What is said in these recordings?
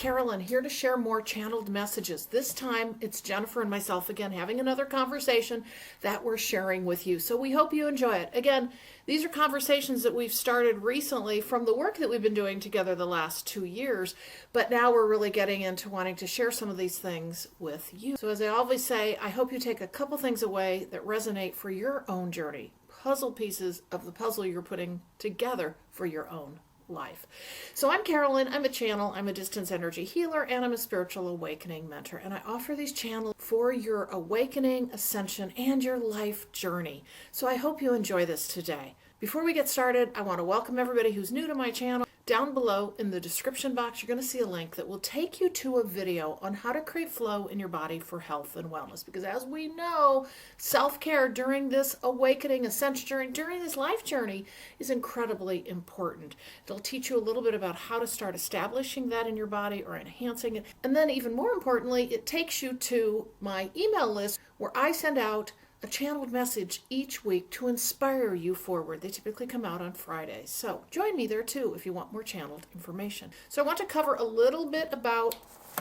Carolyn, here to share more channeled messages. This time it's Jennifer and myself again having another conversation that we're sharing with you. So we hope you enjoy it. Again, these are conversations that we've started recently from the work that we've been doing together the last 2 years, but now we're really getting into wanting to share some of these things with you. So as I always say, I hope you take a couple things away that resonate for your own journey, puzzle pieces of the puzzle you're putting together for your own life. So I'm Carolyn, I'm a channel, I'm a distance energy healer, and I'm a spiritual awakening mentor. And I offer these channels for your awakening, ascension, and your life journey. So I hope you enjoy this today. Before we get started, I want to welcome everybody who's new to my channel. Down below in the description box, you're going to see a link that will take you to a video on how to create flow in your body for health and wellness. Because as we know, self-care during this awakening, ascension journey, during this life journey is incredibly important. It'll teach you a little bit about how to start establishing that in your body or enhancing it. And then even more importantly, it takes you to my email list where I send out a channeled message each week to inspire you forward. They typically come out on Fridays. So join me there too if you want more channeled information. So I want to cover a little bit about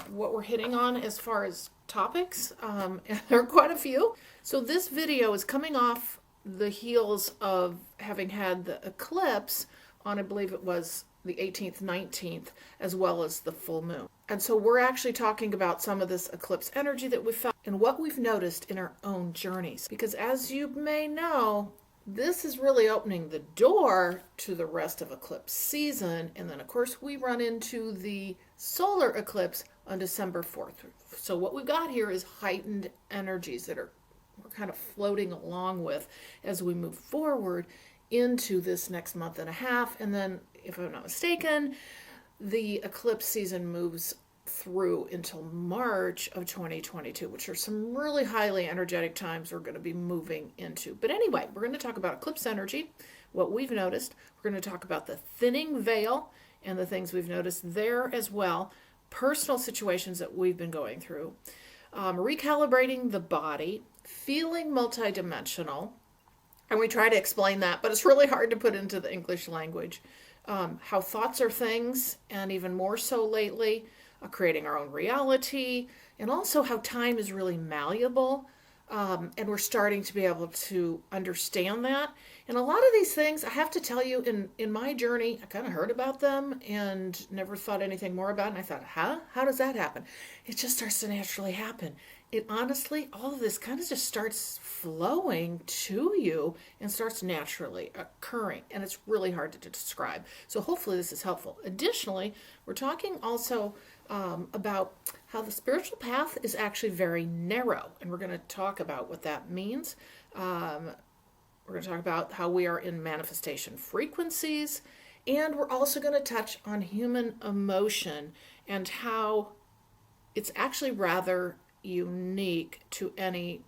what we're hitting on as far as topics. And there are quite a few. So this video is coming off the heels of having had the eclipse on, I believe it was the 18th, 19th, as well as the full moon. And so we're actually talking about some of this eclipse energy that we felt and what we've noticed in our own journeys. Because as you may know, this is really opening the door to the rest of eclipse season. And then of course we run into the solar eclipse on December 4th. So what we've got here is heightened energies that we're kind of floating along with as we move forward into this next month and a half. And then, if I'm not mistaken, the eclipse season moves through until March of 2022, which are some really highly energetic times we're going to be moving into. But anyway, we're going to talk about eclipse energy, what we've noticed. We're going to talk about the thinning veil and the things we've noticed there as well, personal situations that we've been going through, recalibrating the body, feeling multidimensional, and we try to explain that, but it's really hard to put into the English language. How thoughts are things, and even more so lately, creating our own reality, and also how time is really malleable. And we're starting to be able to understand that. And a lot of these things, I have to tell you, in my journey, I kind of heard about them and never thought anything more about it. And I thought, how does that happen? It just starts to naturally happen. It honestly, all of this kind of just starts flowing to you and starts naturally occurring. And it's really hard to describe. So hopefully this is helpful. Additionally, we're talking also about how the spiritual path is actually very narrow. And we're going to talk about what that means. We're going to talk about how we are in manifestation frequencies. And we're also going to touch on human emotion and how it's actually rather unique to any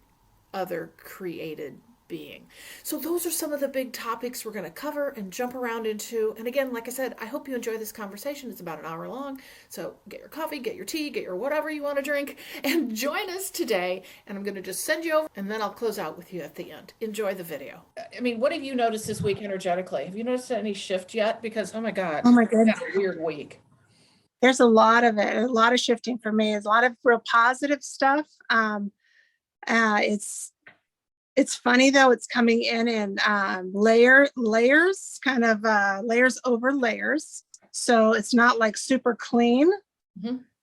other created being. So those are some of the big topics we're going to cover and jump around into. And again, like I said, I hope you enjoy this conversation. It's about an hour long. So get your coffee, get your tea, get your whatever you want to drink, and join us today. And I'm going to just send you over, and then I'll close out with you at the end. Enjoy the video. I mean, what have you noticed this week energetically? Have you noticed any shift yet? Because, oh my God, oh my goodness, it's a weird week. There's a lot of it, a lot of shifting for me. It's a lot of real positive stuff. It's funny though. It's coming in layers, kind of layers over layers. So it's not like super clean,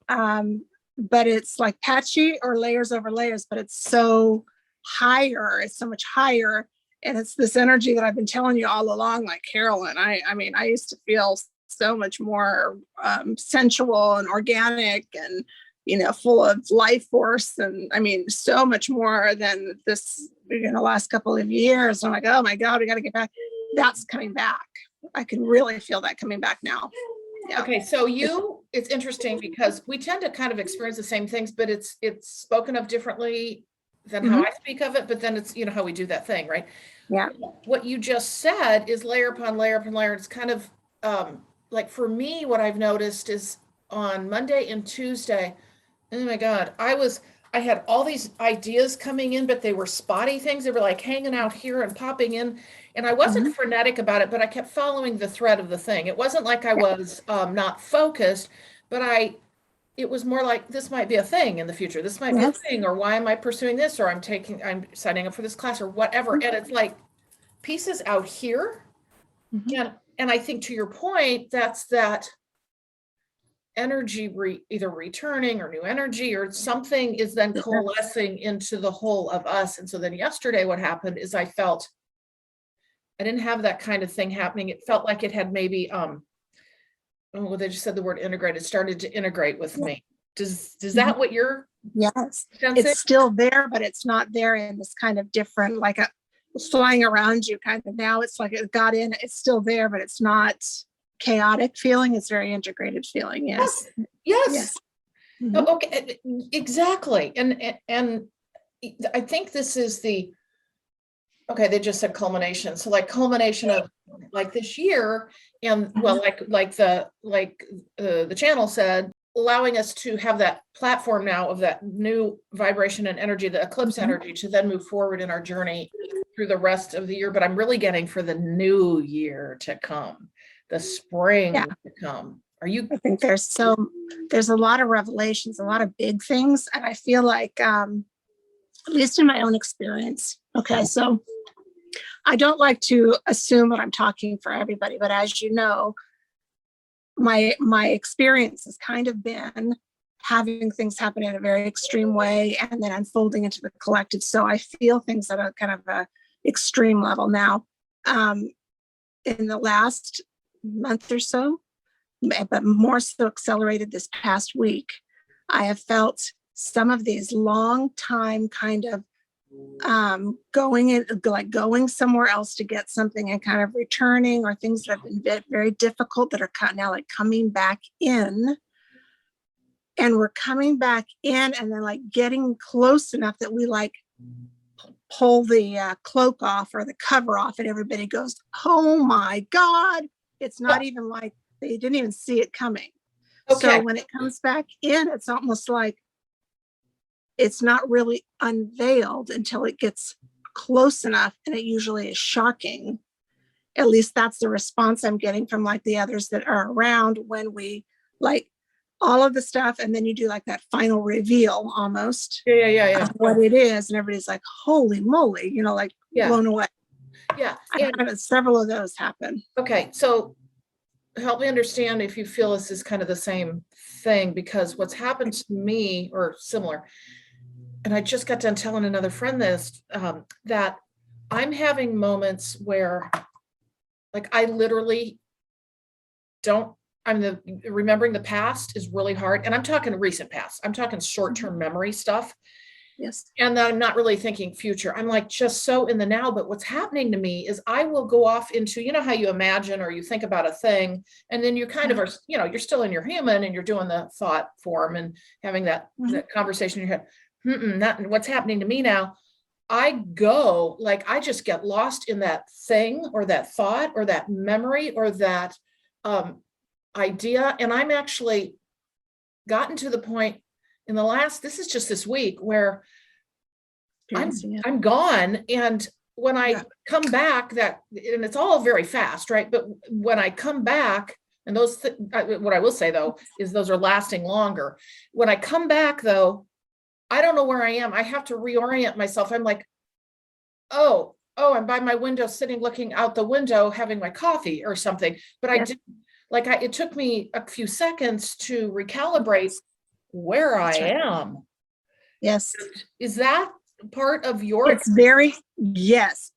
but it's like patchy or layers over layers. But it's so higher. It's so much higher, and it's this energy that I've been telling you all along. Like Carolyn, I mean, I used to feel so much more sensual and organic and, full of life force. And I mean, so much more than this, last couple of years. I'm like, oh my God, we got to get back. That's coming back. I can really feel that coming back now. Yeah. Okay. So it's interesting because we tend to kind of experience the same things, but it's spoken of differently than how I speak of it. But then it's, how we do that thing, right? Yeah. What you just said is layer upon layer upon layer. It's kind of, like for me, what I've noticed is on Monday and Tuesday, oh my God, I had all these ideas coming in, but they were spotty things. They were like hanging out here and popping in. And I wasn't frenetic about it, but I kept following the thread of the thing. It wasn't like I was not focused, but I it was more like, this might be a thing in the future. This might be a Yes. thing, or why am I pursuing this? Or I'm signing up for this class or whatever. And it's like pieces out here. Mhm. And I think to your point, that's that energy either returning or new energy or something is then coalescing into the whole of us. And so then yesterday, what happened is I felt I didn't have that kind of thing happening. It felt like it had maybe, well, they just said the word integrated, started to integrate with me. Does that what you're Yes, sensing? it's still there, but it's not there in this kind of different, like a flying around you kind of. Now it's like it got in, it's still there, but it's not chaotic feeling. It's very integrated feeling. Yes. Yes. Mhm. Okay, exactly. And I think this is okay, they just said culmination. So like culmination of like this year, and well, like the channel said, allowing us to have that platform now of that new vibration and energy, the eclipse energy, to then move forward in our journey through the rest of the year. But I'm really getting for the new year to come, the spring to come. I think there's a lot of revelations, a lot of big things. And I feel like, at least in my own experience, okay, so I don't like to assume that I'm talking for everybody, but as you know, my experience has kind of been having things happen in a very extreme way and then unfolding into the collective. So I feel things at a kind of a extreme level now. In the last month or so, but more so accelerated this past week, I have felt some of these long time kind of going somewhere else to get something and kind of returning, or things that have been very difficult that are now like coming back in. And we're coming back in and then like getting close enough that we like pull the cloak off or the cover off, and everybody goes, oh my God, it's not even like they didn't even see it coming. Okay. So when it comes back in, it's almost like it's not really unveiled until it gets close enough, and it usually is shocking. At least that's the response I'm getting from like the others that are around when we like all of the stuff, and then you do like that final reveal almost. Yeah. What it is, and everybody's like, holy moly, like blown away. Yeah. I've had several of those happen. Okay, so help me understand if you feel this is kind of the same thing, because what's happened to me, or similar, and I just got done telling another friend this, that I'm having moments where like I literally remembering the past is really hard. And I'm talking recent past. I'm talking short-term memory stuff. Yes. And then I'm not really thinking future. I'm like just so in the now. But what's happening to me is I will go off into, how you imagine or you think about a thing, and then you kind of are, you're still in your human and you're doing the thought form and having that conversation in your head. What's happening to me now, I go, like, I just get lost in that thing or that thought or that memory or that idea. And I'm actually gotten to the point in this is just this week, where I'm gone. And when I come back, and it's all very fast, right? But when I come back, and what I will say though, is those are lasting longer. When I come back though, I don't know where I am. I have to reorient myself. I'm like, oh, I'm by my window, sitting, looking out the window, having my coffee or something. But I didn't, it took me a few seconds to recalibrate where I am. Yes. Is that part of your? It's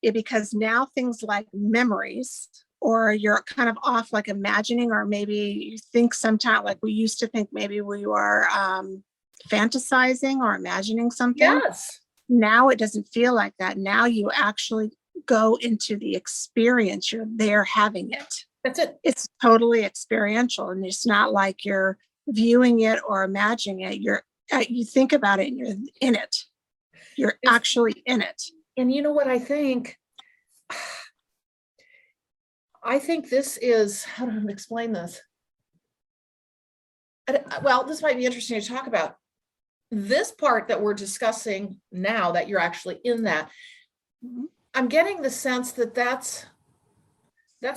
because now things like memories, or you're kind of off, like imagining, or maybe you think sometimes, like we used to think maybe we were fantasizing or imagining something. Yes. Now it doesn't feel like that. Now you actually go into the experience. You're there having it. That's it. It's totally experiential, and it's not like you're viewing it or imagining it. You think about it and you're in it. You're actually in it. And you know what I think? I think this is, how do I explain this? Well, this might be interesting to talk about. This part that we're discussing now, that you're actually in that, I'm getting the sense that that's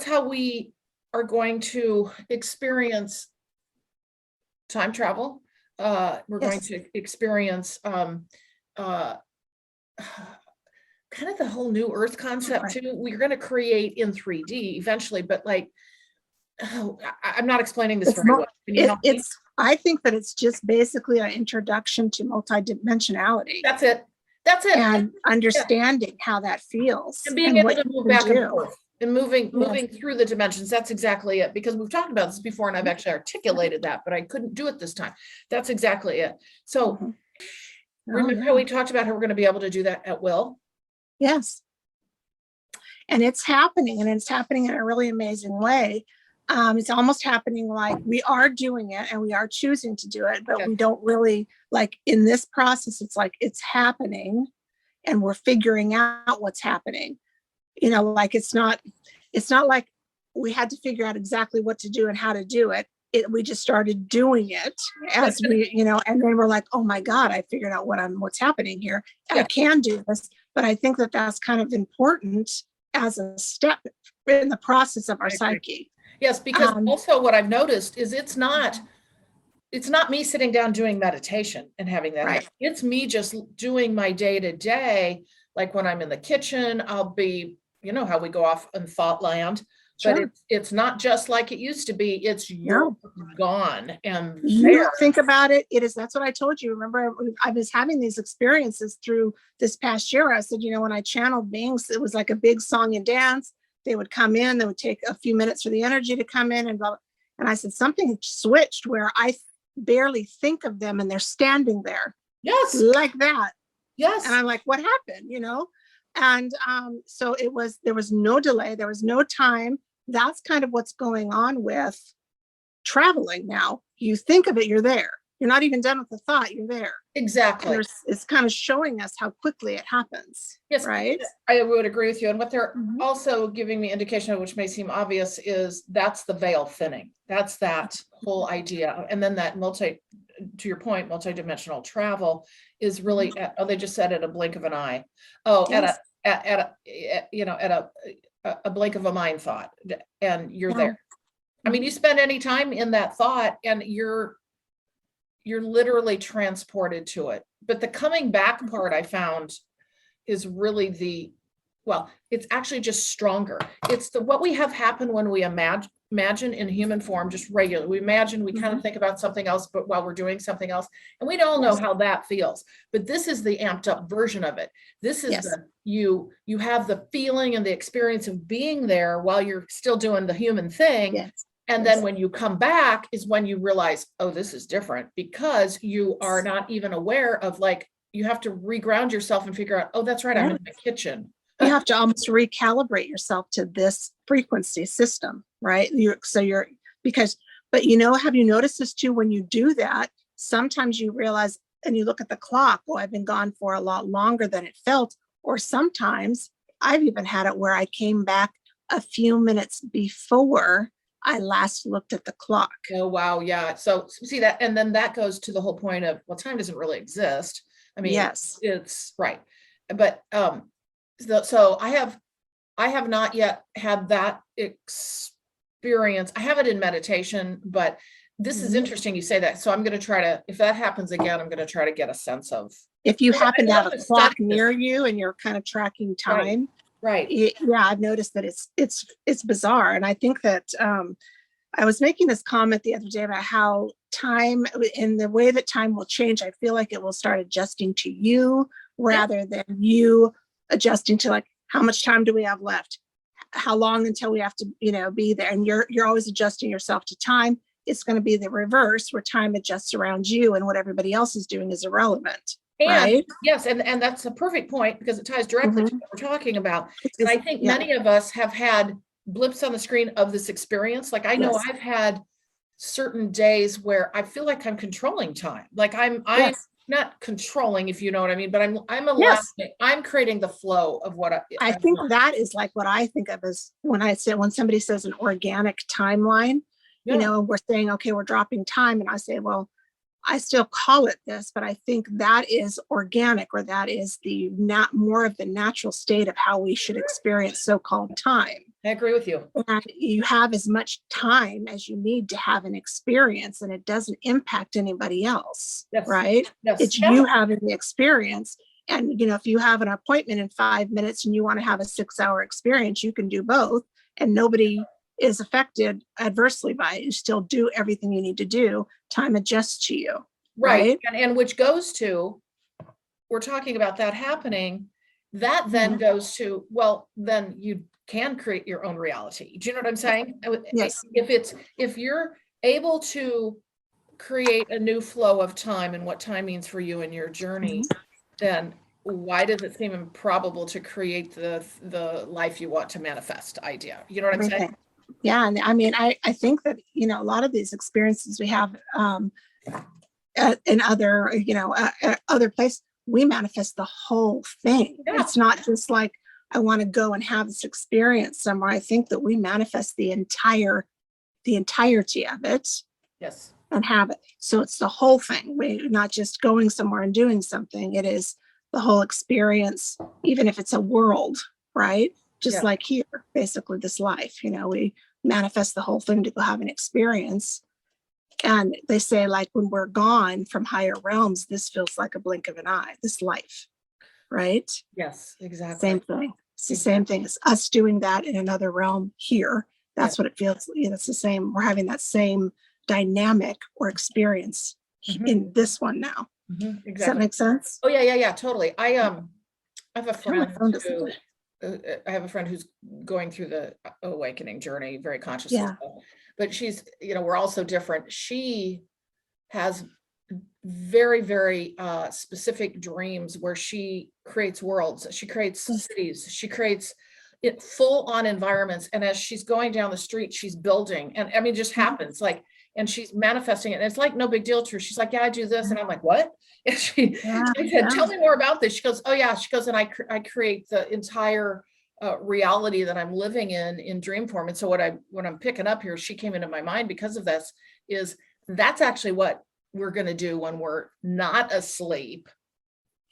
how we are going to experience time travel, we're going Yes. to experience kind of the whole new earth concept Right. too. We're going to create in 3D eventually, but like, oh, I'm not explaining this It's very more, well. Can you help me? it's, I think that it's just basically an introduction to multidimensionality That's it. That's it. and Yeah. understanding how that feels And being and able what to you move can back and do. forth and moving Yes. through the dimensions. That's exactly it, because we've talked about this before and I've actually articulated that, but I couldn't do it this time. That's exactly it. So Mhm. Oh, remember how yeah. we talked about how we're going to be able to do that at will? Yes. And it's happening, and it's happening in a really amazing way. It's almost happening like we are doing it and we are choosing to do it, but Yes. we don't really, like in this process, it's like it's happening and we're figuring out what's happening. You know, like it's not like we had to figure out exactly what to do and how to do it. We just started doing it as we, you know, and then we're like, oh my God, I figured out what's happening here. Yeah. I can do this. But I think that that's kind of important as a step in the process of our psyche. Yes, because also what I've noticed is it's not me sitting down doing meditation and having that Right. happen. It's me just doing my day to day. Like when I'm in the kitchen, I'll be, you know, how we go off in thought land, Sure. but it's not just like it used to be. It's you're gone and you there. think about it. It is, that's what I told you. Remember, I was having these experiences through this past year. I said, you know, when I channeled beings, it was like a big song and dance. They would come in, they would take a few minutes for the energy to come in and blah, blah. And I said, something switched where I barely think of them and they're standing there. Yes. Like that. Yes. And I'm like, what happened? You know? And so there was no delay. There was no time. That's kind of what's going on with traveling now. You think of it, you're there. You're not even done with the thought, you're there. Exactly. And it's kind of showing us how quickly it happens. Yes, right. I would agree with you. And what they're also giving me indication of, which may seem obvious, is that's the veil thinning. That's that whole idea. And then that to your point, multidimensional travel is really, they just said at a blink of an eye. Oh, yes. at a blink of a mind thought, and you're there. I mean, you spend any time in that thought and you're literally transported to it. But the coming back part I found is really it's actually just stronger. It's what we have happen when we imagine in human form, just regular. We imagine, we kind of think about something else, but while we're doing something else, and we don't know how that feels. But this is the amped up version of it. This is you have the feeling and the experience of being there while you're still doing the human thing. Yes. And then when you come back is when you realize, oh, this is different, because you are not even aware of, like, you have to reground yourself and figure out, oh, that's right, I'm in the kitchen. You have to almost recalibrate yourself to this frequency system, right? But you know, have you noticed this too? When you do that, sometimes you realize and you look at the clock, oh, I've been gone for a lot longer than it felt. Or sometimes I've even had it where I came back a few minutes before I last looked at the clock. Oh, wow. Yeah. So see that. And then that goes to the whole point of, well, time doesn't really exist. I mean, yes, it's right. But, so I have not yet had that experience. I have it in meditation, but this is interesting you say that. So I'm going to try to, if that happens again, I'm going to try to get a sense of. If you happen to have a clock near you and you're kind of tracking time. Right. Yeah, I've noticed that it's bizarre. And I think that I was making this comment the other day about how time, in the way that time will change, I feel like it will start adjusting to you rather than you adjusting to, like, how much time do we have left? How long until we have to, be there? And you're always adjusting yourself to time. It's going to be the reverse, where time adjusts around you and what everybody else is doing is irrelevant. And right? Yes, and that's a perfect point, because it ties directly to what we're talking about. And I think many of us have had blips on the screen of this experience. Like, I know I've had certain days where I feel like I'm controlling time. Like I'm not controlling, if you know what I mean, but I'm allowing, I'm creating the flow of what I think that is like what I think of as when somebody says an organic timeline, we're saying, okay, we're dropping time. And I say, well, I still call it this, but I think that is organic, or that is more of the natural state of how we should experience so-called time. I agree with you. And you have as much time as you need to have an experience, and it doesn't impact anybody else, Yes. right? Yes. It's you having the experience. And, if you have an appointment in 5 minutes and you want to have a 6-hour experience, you can do both, and nobody is affected adversely by it. You still do everything you need to do. Time adjusts to you. Right. And which goes to, we're talking about that happening. That then goes to, well, then you can create your own reality. Do you know what I'm saying? Yes. If you're able to create a new flow of time and what time means for you in your journey, then why does it seem improbable to create the life you want to manifest idea? You know what I'm saying? Yeah. And I mean, I think that, a lot of these experiences we have in other, other places, we manifest the whole thing. Yeah. It's not just like, I want to go and have this experience somewhere. I think that we manifest the entirety of it. Yes. And have it. So it's the whole thing. We're not just going somewhere and doing something. It is the whole experience, even if it's a world, right? Just like here, basically this life, we manifest the whole thing to go have an experience. And they say, like, when we're gone from higher realms, this feels like a blink of an eye, this life, right? Yes, exactly. Same thing. It's the same thing as us doing that in another realm here. That's what it feels like. It's the same. We're having that same dynamic or experience in this one now. Exactly. Does that make sense? Oh yeah, totally. I have a friend who's going through the awakening journey very consciously. But she's, we're all so different. She has very, very specific dreams where she creates worlds, she creates cities, she creates full on environments. And as she's going down the street, she's building. And I mean, it just happens and she's manifesting it. And it's like, no big deal to her. She's like, yeah, I do this. And I'm like, what? And she said, tell me more about this. She goes, oh yeah. She goes, and I create the entire reality that I'm living in dream form. And so what I'm picking up here, she came into my mind because of this, is that's actually what we're going to do when we're not asleep,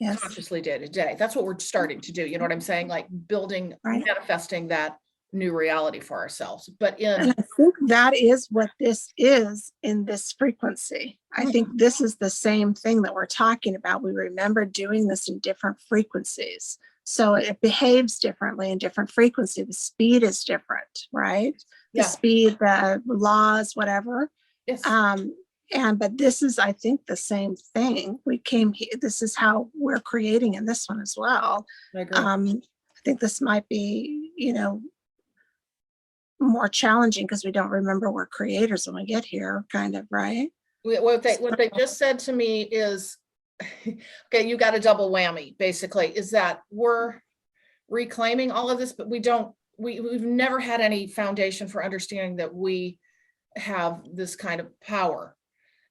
consciously day to day. That's what we're starting to do. You know what I'm saying? Like building, manifesting that new reality for ourselves. And I think that is what this is in this frequency. I think this is the same thing that we're talking about. We remember doing this in different frequencies. So it behaves differently in different frequency. The speed is different, right? The speed, the laws, whatever. Yes. But this is, I think, the same thing. We came here. This is how we're creating in this one as well. I agree. I think this might be, more challenging because we don't remember we're creators when we get here, kind of, right? What they just said to me is, okay, you got a double whammy, basically, is that we're reclaiming all of this, but we've never had any foundation for understanding that we have this kind of power.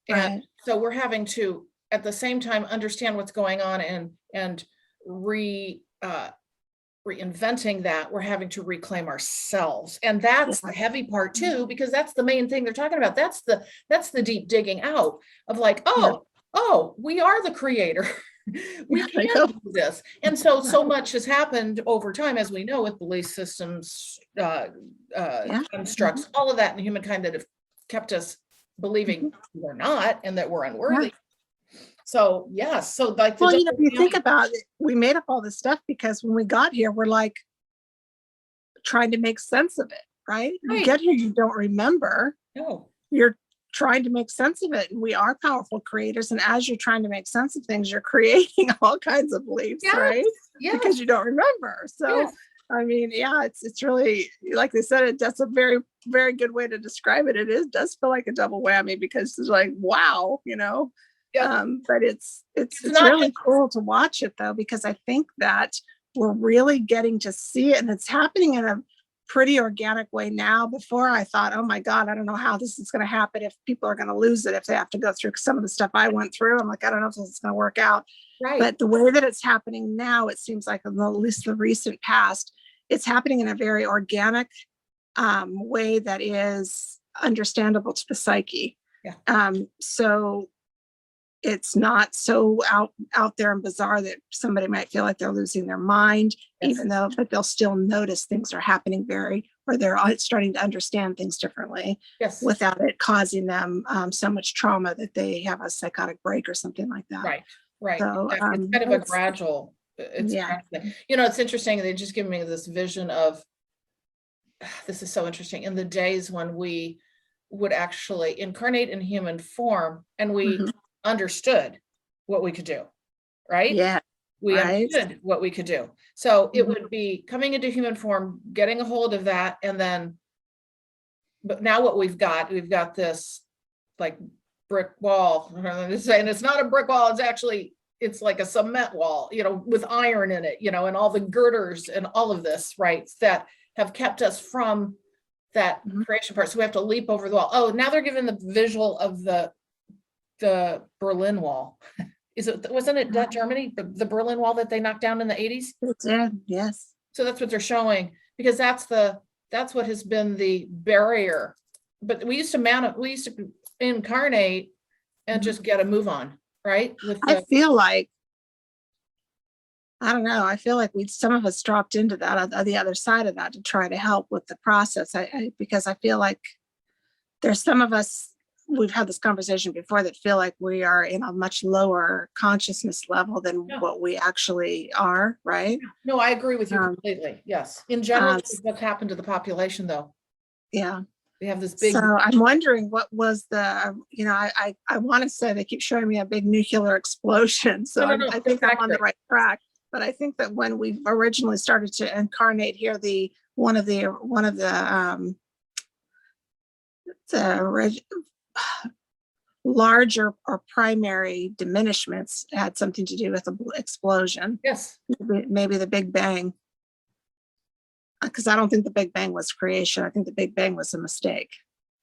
And so we're having to, at the same time, understand what's going on and reinventing that. We're having to reclaim ourselves. And that's the heavy part too, because that's the main thing they're talking about. That's the deep digging out of like, we are the creator. We can do this. And so much has happened over time, as we know, with belief systems, constructs, all of that in humankind that have kept us believing we're not and that we're unworthy. So so like, well, you think about it, we made up all this stuff because when we got here, we're like trying to make sense of it, right? You get here, you don't remember. No. You're trying to make sense of it, and we are powerful creators. And as you're trying to make sense of things, you're creating all kinds of beliefs, right? Because you don't remember. So I mean, it's really, like they said, that's a very, very good way to describe it. It does feel like a double whammy because it's like, wow, but it's really cool to watch it though, because I think that we're really getting to see it, and it's happening in a pretty organic way now. Before I thought, oh my God, I don't know how this is going to happen, if people are going to lose it, if they have to go through some of the stuff I went through. I'm like, I don't know if this is going to work out. Right. But the way that it's happening now, it seems like in at least the recent past, it's happening in a very organic way that is understandable to the psyche. So it's not so out there and bizarre that somebody might feel like they're losing their mind, even though, but they'll still notice things are happening very or they're all starting to understand things differently Yes. without it causing them so much trauma that they have a psychotic break or something like that. Right. Right. So, Exactly. It's kind of a gradual, yeah. it's interesting. They just give me this vision of, this is so interesting, in the days when we would actually incarnate in human form and we understood what we could do, right? Yeah. We Right. understood what we could do. So it would be coming into human form, getting a hold of that, and then, but now what we've got this like brick wall, and it's not a brick wall, it's like a cement wall, with iron in it, and all the girders and all of this, right, that have kept us from that creation part. So we have to leap over the wall. Oh, now they're giving the visual of the Berlin Wall. Wasn't it that Germany, the Berlin Wall that they knocked down in the 80s? Yeah, yes. So that's what they're showing, because that's what has been the barrier. But we used to incarnate and just get a move on, right? I feel like, I don't know, I feel like some of us dropped into that on the other side of that to try to help with the process. Because I feel like there's some of us, we've had this conversation before, that feel like we are in a much lower consciousness level than what we actually are, right? No, I agree with you completely. Yes. In general, what's happened to the population, though. Yeah. We have this big. So I'm wondering what was I want to say they keep showing me a big nuclear explosion. So I think I'm on the right track. But I think that when we originally started to incarnate here, one of the larger or primary diminishments had something to do with the explosion. Yes. Maybe the Big Bang. Because I don't think the Big Bang was creation. I think the Big Bang was a mistake.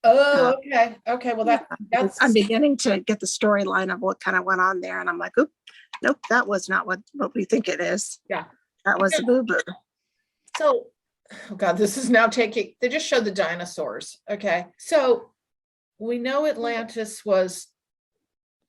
Oh, okay. Okay. Well, that's. I'm beginning to get the storyline of what kind of went on there. And I'm like, oop, nope, that was not what we think it is. Yeah. That was a boo-boo. So, oh God, this is now they just showed the dinosaurs. Okay. So we know Atlantis was,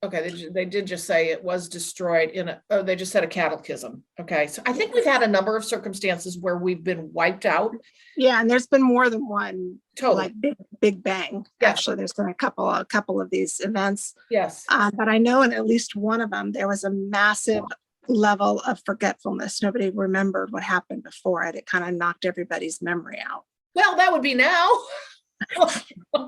okay, they did just say it was destroyed they just said a cataclysm. Okay. So I think we've had a number of circumstances where we've been wiped out. Yeah. And there's been more than one, totally, like big bang. Yes. Actually, there's been a couple of these events. Yes. But I know in at least one of them, there was a massive level of forgetfulness. Nobody remembered what happened before it. It kind of knocked everybody's memory out. Well, that would be now.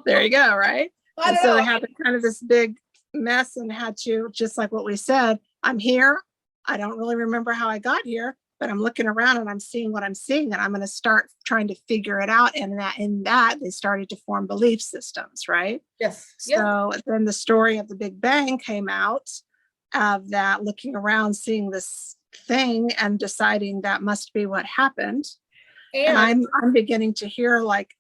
There you go. Right. And so know. they had kind of this big mess and had to, just like what we said, I'm here. I don't really remember how I got here, but I'm looking around and I'm seeing what I'm seeing, and I'm going to start trying to figure it out. And in that they started to form belief systems, right? Yes. So then the story of the Big Bang came out of that, looking around, seeing this thing and deciding that must be what happened. And I'm beginning to hear, like,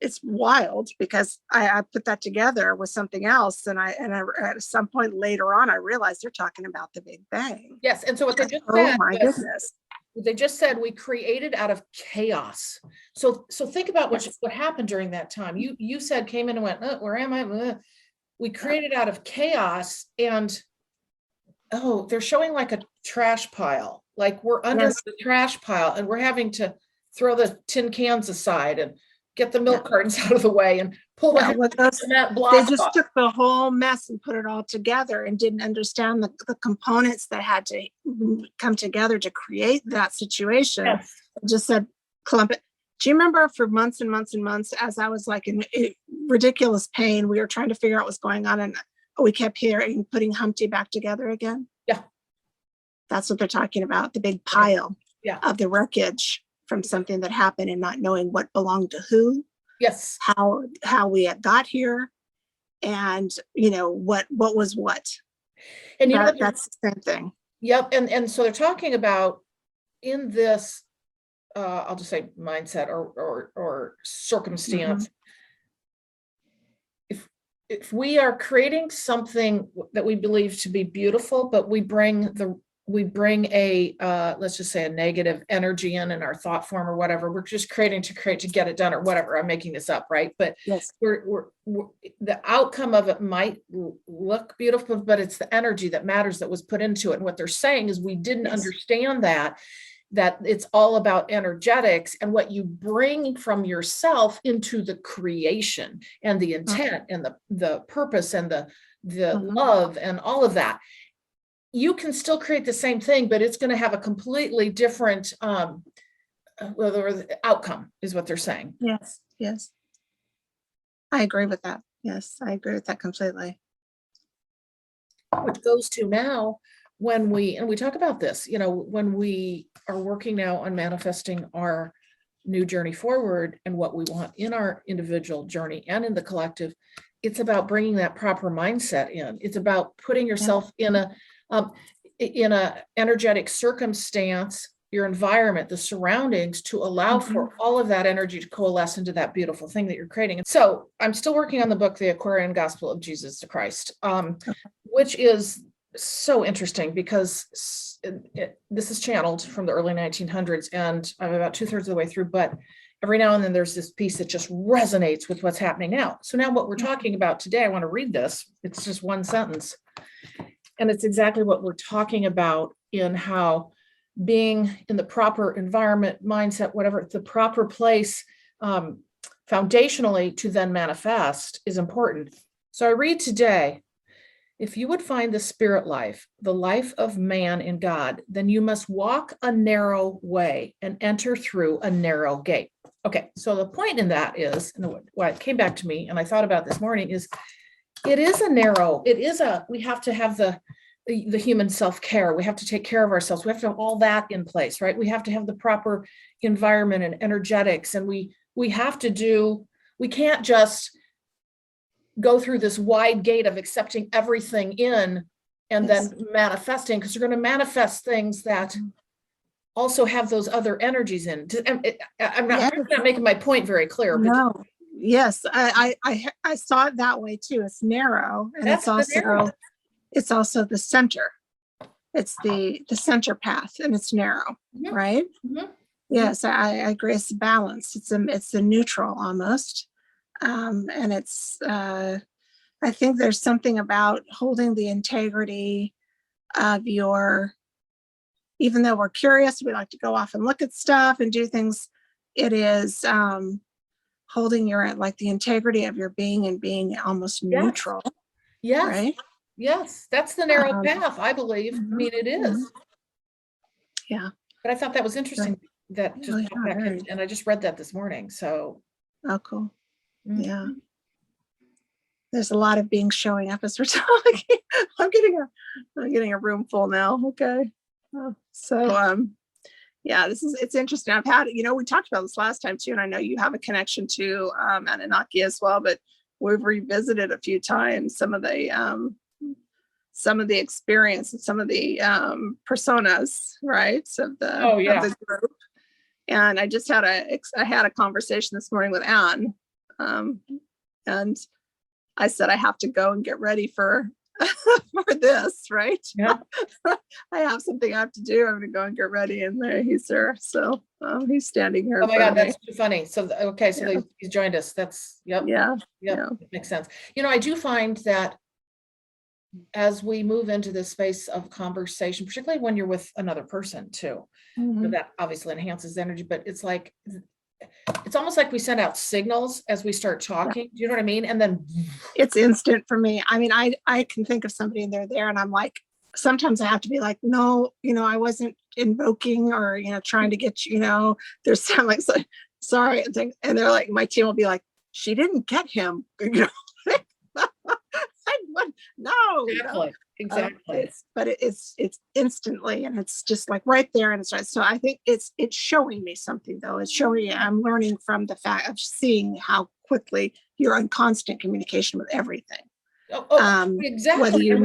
it's wild because I put that together with something else. And I at some point later on, I realized they're talking about the Big Bang. Yes. And so what they just said, oh my goodness. They just said we created out of chaos. So think about what happened during that time. You said came in and went, where am I? We created out of chaos, and they're showing like a trash pile. Like we're under the trash pile and we're having to throw the tin cans aside and get the milk cartons out of the way and pull that block. They just took the whole mess and put it all together and didn't understand the components that had to come together to create that situation. Yes. Just said, clump it. Do you remember for months and months and months, as I was like in ridiculous pain, we were trying to figure out what's going on, and we kept hearing putting Humpty back together again? Yeah. That's what they're talking about, the big pile of the wreckage from something that happened and not knowing what belonged to who. Yes. How we had got here, and what was what. And that's the same thing. Yep. And so they're talking about in this I'll just say mindset or circumstance. If we are creating something that we believe to be beautiful, but we bring a let's just say a negative energy in our thought form or whatever, we're just creating to get it done or whatever. I'm making this up, right? But yes, we're the outcome of it might look beautiful, but it's the energy that matters that was put into it. And what they're saying is we didn't understand that. that it's all about energetics and what you bring from yourself into the creation and the intent and the purpose and the love and all of that. You can still create the same thing, but it's going to have a completely different outcome, is what they're saying. Yes, yes. I agree with that. Yes, I agree with that completely. Which goes to now when we talk about this, when we are working now on manifesting our new journey forward and what we want in our individual journey and in the collective, it's about bringing that proper mindset in. It's about putting yourself in a energetic circumstance, your environment, the surroundings, to allow for all of that energy to coalesce into that beautiful thing that you're creating. And so I'm still working on the book, The Aquarian Gospel of Jesus the Christ, which is so interesting because this is channeled from the early 1900s, and I'm about 2/3 of the way through, but every now and then there's this piece that just resonates with what's happening now. So now what we're talking about today, I want to read this. It's just one sentence. And it's exactly what we're talking about in how being in the proper environment, mindset, whatever, the proper place foundationally to then manifest is important. So I read today, if you would find the spirit life, the life of man in God, then you must walk a narrow way and enter through a narrow gate. Okay, so the point in that is, and what it came back to me, and I thought about this morning, is we have to have the human self-care. We have to take care of ourselves. We have to have all that in place, right? We have to have the proper environment and energetics. And we can't just go through this wide gate of accepting everything in and then manifesting, because you're going to manifest things that also have those other energies in. I'm not making my point very clear. No. Yes, I saw it that way too. It's narrow, and it's also the center. It's the center path, and it's narrow, right? Yes, I agree. It's balance. It's the neutral almost, and it's. I think there's something about holding the integrity of your. Even though we're curious, we like to go off and look at stuff and do things. It is. Holding the integrity of your being and being almost neutral. Yes. Right? Yes. That's the narrow path, I believe. I mean, it is. Yeah. But I thought that was interesting that just popped back in, and I just read that this morning. So. Oh, cool. Yeah. There's a lot of being showing up as we're talking. I'm getting a room full now. Okay. Yeah, it's interesting. I've had, we talked about this last time too, and I know you have a connection to Anunnaki as well, but we've revisited a few times some of the experience and some of the personas, right? Of the group. And I just had a conversation this morning with Anne, and I said I have to go and get ready for this, right? Yeah. I have something I have to do. I'm going to go and get ready, and there he's there. So he's standing here. Oh my God, that's too funny. So he's joined us. That's Yeah. It makes sense. I do find that as we move into this space of conversation, particularly when you're with another person too, that obviously enhances energy, but it's almost like we send out signals as we start talking. Do you know what I mean? And then it's instant for me. I mean, I can think of somebody and they're there, and I'm like, sometimes I have to be like, no, I wasn't invoking or, trying to get there's some like, sorry. And they're like, my team will be like, she didn't get him. No. Exactly. But it's instantly, and it's just like right there, and it's right. So I think it's showing me something though. It's showing me, I'm learning from the fact of seeing how quickly you're in constant communication with everything. Exactly. Whether you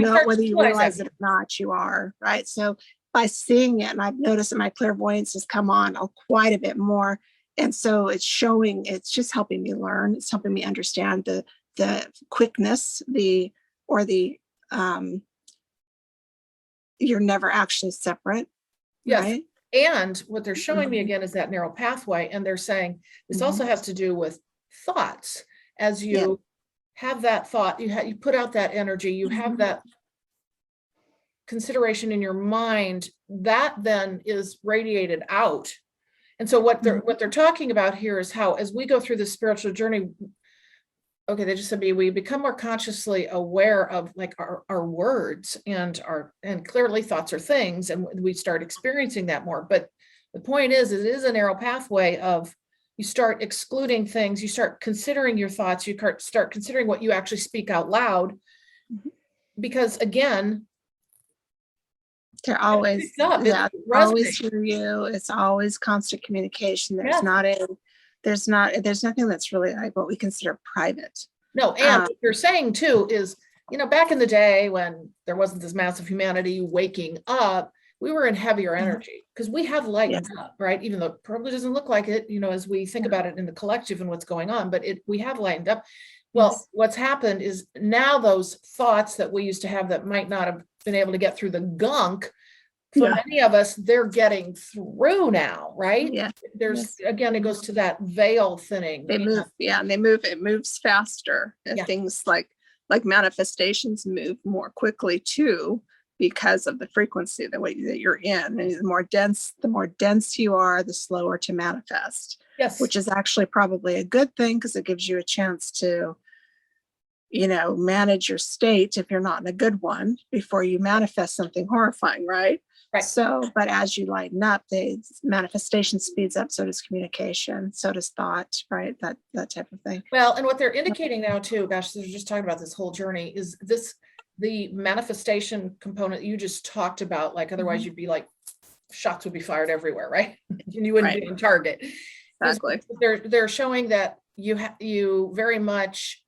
realize it or not, you are, right? So by seeing it, and I've noticed that my clairvoyance has come on quite a bit more. And so it's just helping me learn. It's helping me understand the quickness, you're never actually separate. Yes. Right? And what they're showing me again is that narrow pathway. And they're saying this also has to do with thoughts. As you have that thought, you put out that energy, you have that consideration in your mind, that then is radiated out. And so what they're talking about here is how, as we go through the spiritual journey, okay, they just said we become more consciously aware of like our words and clearly thoughts are things, and we start experiencing that more. But the point is, it is a narrow pathway of, you start excluding things, you start considering your thoughts, you start considering what you actually speak out loud, because again, they're always, it always through you. It's always constant communication. There's nothing that's really like what we consider private. No, and what you're saying too is, back in the day when there wasn't this massive humanity waking up, we were in heavier energy because we have lightened up, right? Even though it probably doesn't look like it, as we think about it in the collective and what's going on, but we have lightened up. Well, what's happened is now those thoughts that we used to have that might not have been able to get through the gunk, for many of us, they're getting through now, right? Yeah. Again, it goes to that veil thinning. They move, and it moves faster. And things like manifestations move more quickly too, because of the frequency, the way that you're in. And the more dense you are, the slower to manifest. Yes. Which is actually probably a good thing, because it gives you a chance to, manage your state if you're not in a good one before you manifest something horrifying, right? Right. So, but as you lighten up, the manifestation speeds up, so does communication, so does thought, right? That type of thing. Well, and what they're indicating now too, gosh, they're just talking about this whole journey, is the manifestation component you just talked about, like otherwise you'd be like, shots would be fired everywhere, right? And you wouldn't be on target. Exactly. They're showing that you very much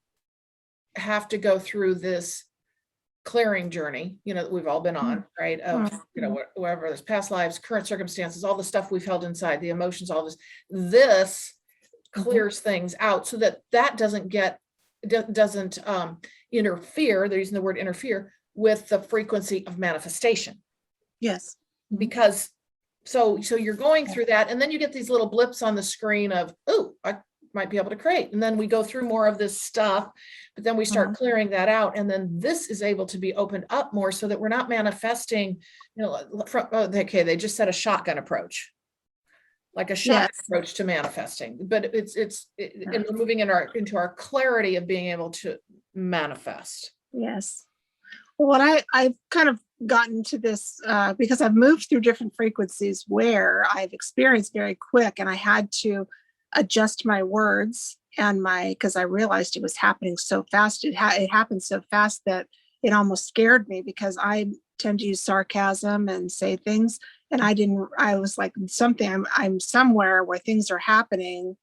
have to go through this clearing journey, that we've all been on, right? Of, whatever, there's past lives, current circumstances, all the stuff we've held inside, the emotions, all this clears things out so that doesn't interfere. They're using the word interfere with the frequency of manifestation. Yes. Because so you're going through that, and then you get these little blips on the screen of, oh, I might be able to create. And then we go through more of this stuff, but then we start clearing that out. And then this is able to be opened up more so that we're not manifesting, they just said a shotgun approach, like a shotgun approach to manifesting, but and we're moving into our clarity of being able to manifest. Yes. Well, I've kind of gotten to this because I've moved through different frequencies where I've experienced very quick, and I had to adjust my words and because I realized it was happening so fast. It happened so fast that it almost scared me, because I tend to use sarcasm and say things, and I was like, I'm somewhere where things are happening,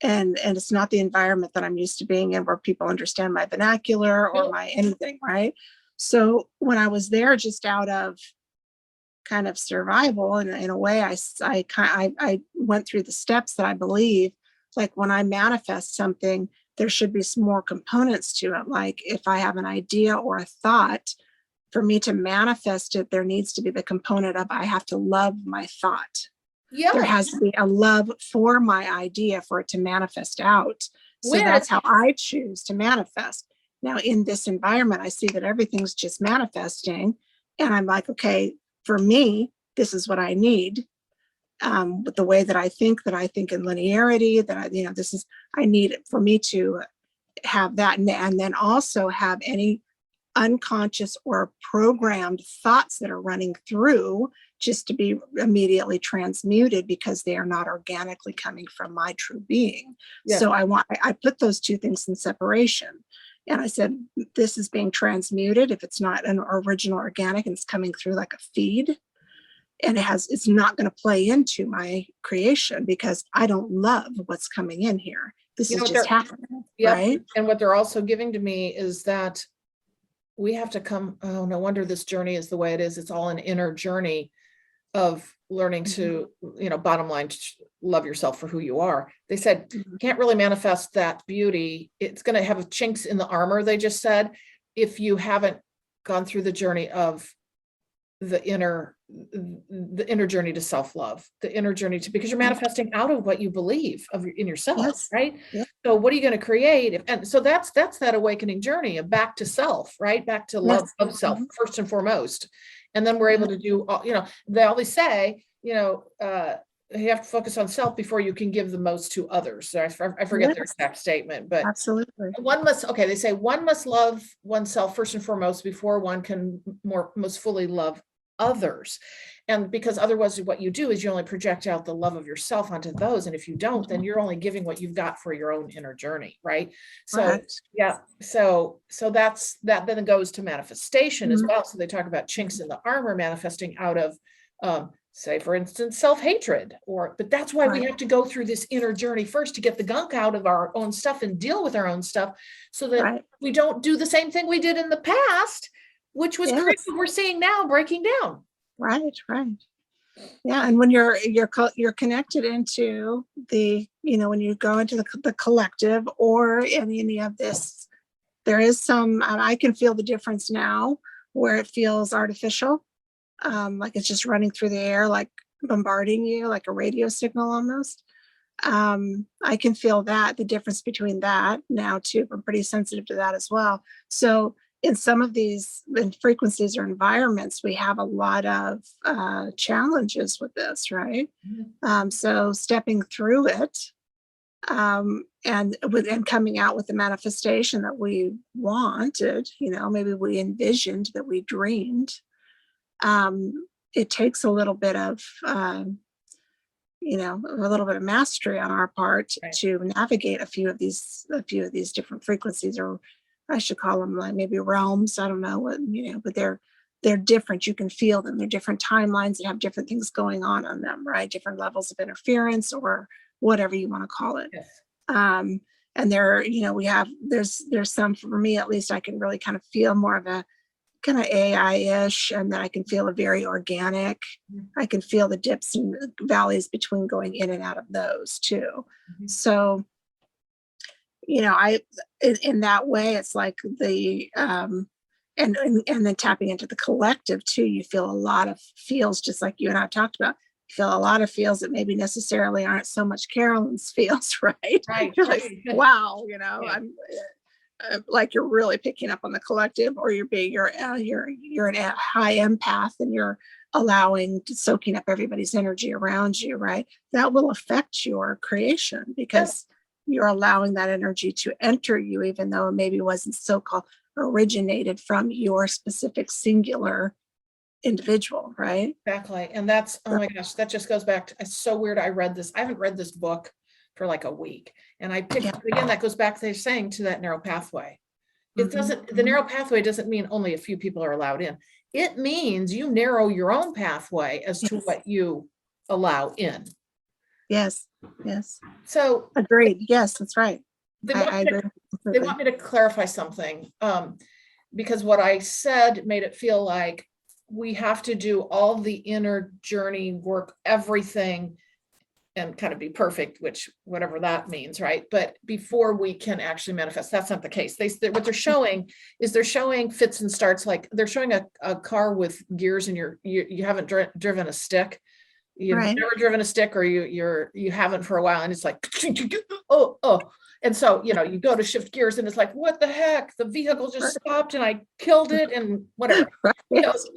and it's not the environment that I'm used to being in, where people understand my vernacular or my anything, right? So when I was there, just out of kind of survival, and in a way, I went through the steps that I believe, like when I manifest something, there should be some more components to it. Like if I have an idea or a thought, for me to manifest it, there needs to be the component of, I have to love my thought. Yeah. There has to be a love for my idea for it to manifest out. So that's how I choose to manifest. Now in this environment, I see that everything's just manifesting, and I'm like, okay, for me, this is what I need. With the way that I think in linearity, that I need it for me to have that, and then also have any unconscious or programmed thoughts that are running through just to be immediately transmuted, because they are not organically coming from my true being. Yeah. So I put those two things in separation. And I said, this is being transmuted. If it's not an original organic and it's coming through like a feed, and it's not going to play into my creation, because I don't love what's coming in here. This is just happening. Yep. Right. And what they're also giving to me is that we have to come, oh, no wonder this journey is the way it is. It's all an inner journey of learning to, bottom line, love yourself for who you are. They said, you can't really manifest that beauty. It's going to have chinks in the armor, they just said, if you haven't gone through the journey of the inner journey to self-love, the inner journey to, because you're manifesting out of what you believe in yourself. Yes. Right. Yeah. So what are you going to create? And so that's that awakening journey of back to self, right? Back to love of self, first and foremost. And then we're able to do, they always say, you have to focus on self before you can give the most to others. So I forget their Yes, exact statement, but absolutely. they say one must love oneself first and foremost before one can most fully love others. And because otherwise what you do is you only project out the love of yourself onto those. And if you don't, then you're only giving what you've got for your own inner journey. Right. So, Correct. yeah. So that then goes to manifestation as Mhm. well. So they talk about chinks in the armor manifesting out of, say, for instance, self-hatred, but that's why we Right. have to go through this inner journey first to get the gunk out of our own stuff and deal with our own stuff so that Right. we don't do the same thing we did in the past, which was Yes. what we're seeing now breaking down. Right. Right. Yeah, and when you're connected into when you go into the collective or in any of this, there is some, I can feel the difference now where it feels artificial, like it's just running through the air, like bombarding you, like a radio signal almost. I can feel the difference between that now too. I'm pretty sensitive to that as well. So in some of these frequencies or environments, we have a lot of challenges with this, right? So stepping through it, and coming out with the manifestation that we wanted, maybe we envisioned, that we dreamed. It takes a little bit of a little bit of mastery on our part Right. to navigate a few of these different frequencies, or I should call them like maybe realms. I don't know what, but they're different. You can feel them. They're different timelines that have different things going on them, right? Different levels of interference or whatever you want to call it. Yes. And there's some, for me at least, I can really kind of feel more of a kind of AI-ish, and then I can feel a very organic. I can feel the dips and valleys between going in and out of those too. So, in that way, it's like the and then tapping into the collective too. You feel a lot of feels, just like you and I talked about. You feel a lot of feels that maybe necessarily aren't so much Carolyn's feels, right? Right. You're like, wow, Yeah. I'm like you're really picking up on the collective, or you're an high empath and you're soaking up everybody's energy around you, right? That will affect your creation because you're allowing that energy to enter you, even though it maybe wasn't so-called originated from your specific singular individual, right? Exactly. And that's, oh my gosh, that just goes back to, it's so weird. I haven't read this book for like a week. And I picked up again, that goes back to they're saying to that narrow pathway. The narrow pathway doesn't mean only a few people are allowed in. It means you narrow your own pathway as to what you allow in. Yes. Yes. So agreed. Yes, that's right. I agree. They want me to clarify something, because what I said made it feel like we have to do all the inner journey work, everything, and kind of be perfect, which whatever that means, right? But before we can actually manifest, that's not the case. What they're showing is they're showing fits and starts, like they're showing a car with gears, and you haven't driven a stick. You've never driven a stick, or you haven't for a while, and it's like oh. And so, you go to shift gears and it's like, what the heck? The vehicle just stopped and I killed it and whatever.